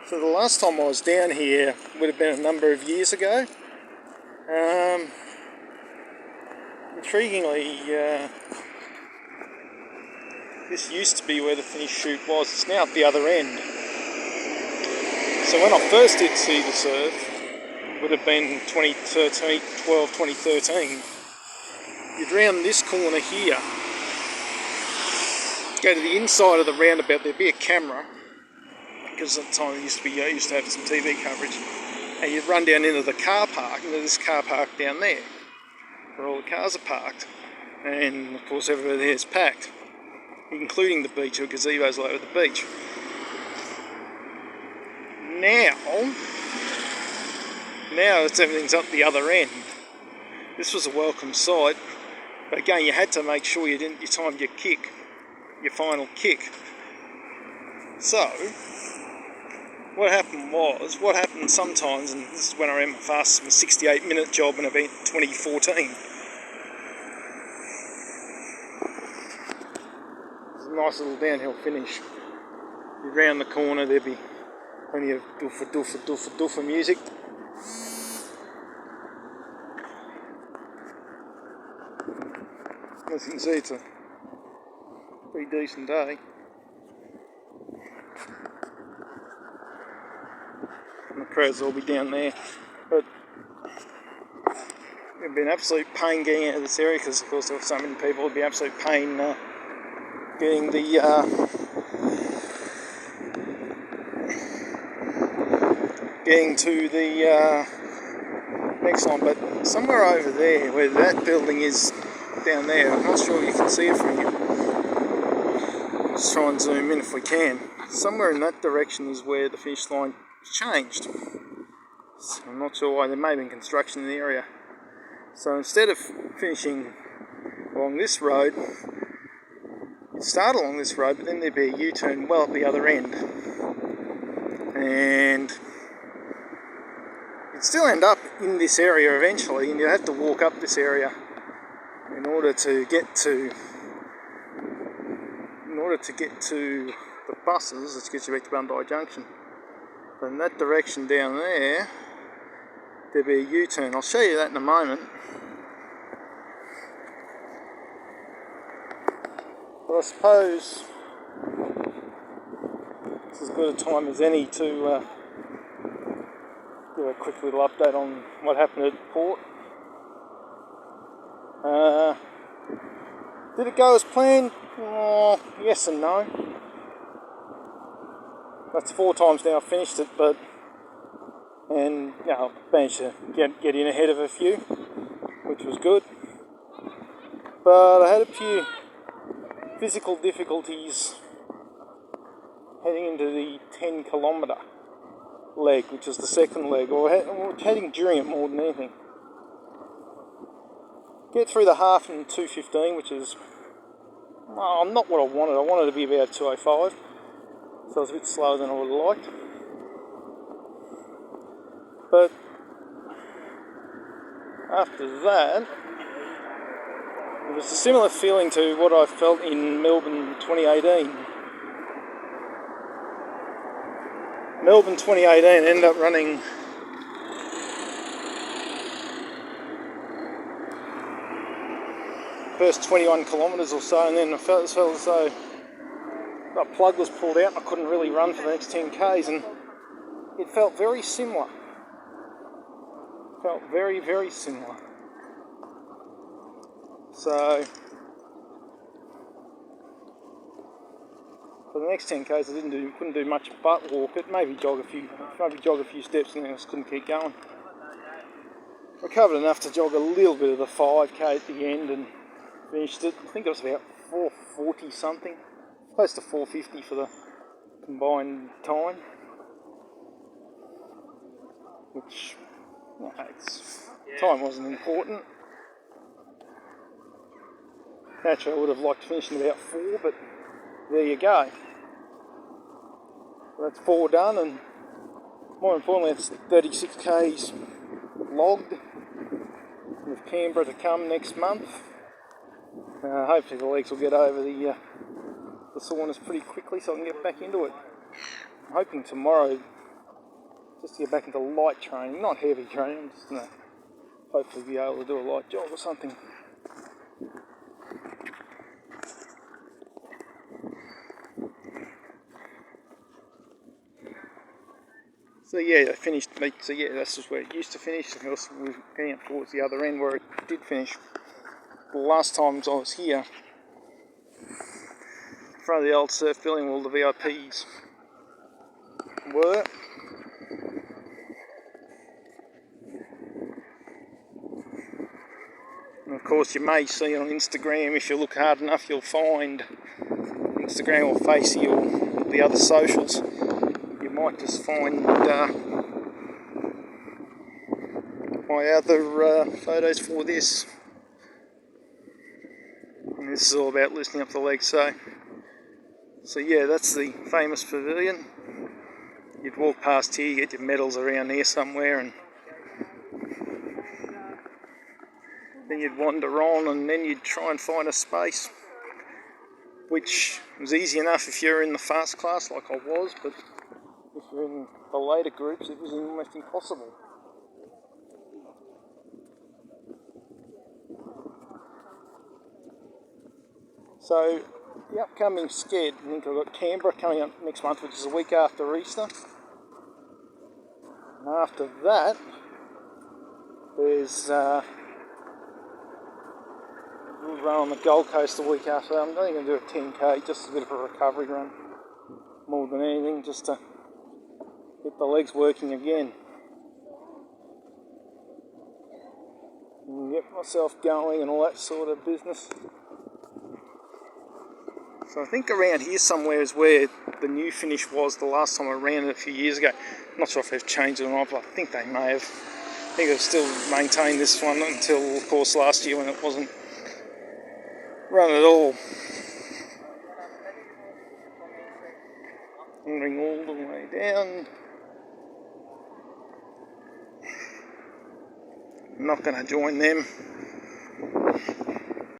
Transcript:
So the last time I was down here would have been a number of years ago. Intriguingly, this used to be where the finished chute was. It's now at the other end. So when I first did CITY2SURF, it would have been 2013, you'd round this corner here, go to the inside of the roundabout, there'd be a camera, because at the time it used to have some TV coverage, and you'd run down into the car park, into this car park down there, where all the cars are parked, and of course everybody there is packed, including the beach, or gazebos all over the beach. Now everything's up the other end. This was a welcome sight, but again you had to make sure you timed your kick, your final kick. So what happened sometimes, and this is when I ran my fastest, my 68-minute job in about 2014. It's a nice little downhill finish. You round the corner, there'd be plenty of doofa music. As you can see, it's a pretty decent day. And the crowds will be down there. But it'd be an absolute pain getting out of this area, because of course there were so many people. It'd be an absolute pain getting to the next one. But somewhere over there, where that building is down there, I'm not sure if you can see it from here. Let's try and zoom in if we can. Somewhere in that direction is where the finish line changed. So I'm not sure why. There may have been construction in the area. So instead of finishing along this road, you'd start along this road, but then there'd be a U-turn well at the other end. And you'd still end up in this area eventually, and you'd have to walk up this area in order to get to the buses, which gets you back to Bondi Junction. But in that direction down there, there'd be a U-turn. I'll show you that in a moment. But I suppose it's as good a time as any to give a quick little update on what happened at the port. Did it go as planned? Yes and no. That's 4 times now I've finished it, and I managed to get in ahead of a few, which was good. But I had a few physical difficulties heading into the 10-kilometre leg, which was the second leg, or heading during it more than anything. Get through the half in 2:15, which is not what I wanted. I wanted to be about 2:05, so I was a bit slower than I would have liked. But after that, it was a similar feeling to what I felt in Melbourne 2018. Melbourne 2018 ended up running first 21 kilometres or so, and then I felt as though a plug was pulled out and I couldn't really run for the next 10 k's, and it felt very similar. Felt very, very similar. So for the next 10 k's, I couldn't do much but walk it. Maybe jog a few steps, and then I just couldn't keep going. Recovered enough to jog a little bit of the 5k at the end, and finished it. I think it was about 4:40 something, close to 4:50 for the combined time. Which, time wasn't important. Naturally, I would have liked to finish in about 4, but there you go. That's 4 done, and more importantly, it's 36 k's logged, with Canberra to come next month. Hopefully the legs will get over the soreness pretty quickly, so I can get back into it. I'm hoping tomorrow just to get back into light training, not heavy training. I'm just going to hopefully be able to do a light jog or something. So yeah, I finished meet. So yeah, that's just where it used to finish. Of course, we're getting up towards the other end where it did finish. The last times I was here, in front of the old surf building where all the VIPs were. And of course, you may see on Instagram, if you look hard enough, you'll find Instagram or Facey or the other socials. You might just find my other photos for this. And this is all about loosening up the legs. So yeah, that's the famous pavilion. You'd walk past here, you get your medals around there somewhere, and then you'd wander on, and then you'd try and find a space, which was easy enough if you're in the fast class like I was, but if you're in the later groups, it was almost impossible. So the upcoming sked, I think I've got Canberra coming up next month, which is a week after Easter. And after that, there's a run on the Gold Coast the week after that. I'm only going to do a 10k, just a bit of a recovery run, more than anything, just to get the legs working again. And get myself going and all that sort of business. So I think around here somewhere is where the new finish was the last time I ran it a few years ago. I'm not sure if they've changed it or not, but I think they may have. I think they've still maintained this one until, of course, last year when it wasn't run at all. Wandering all the way down. I'm not going to join them.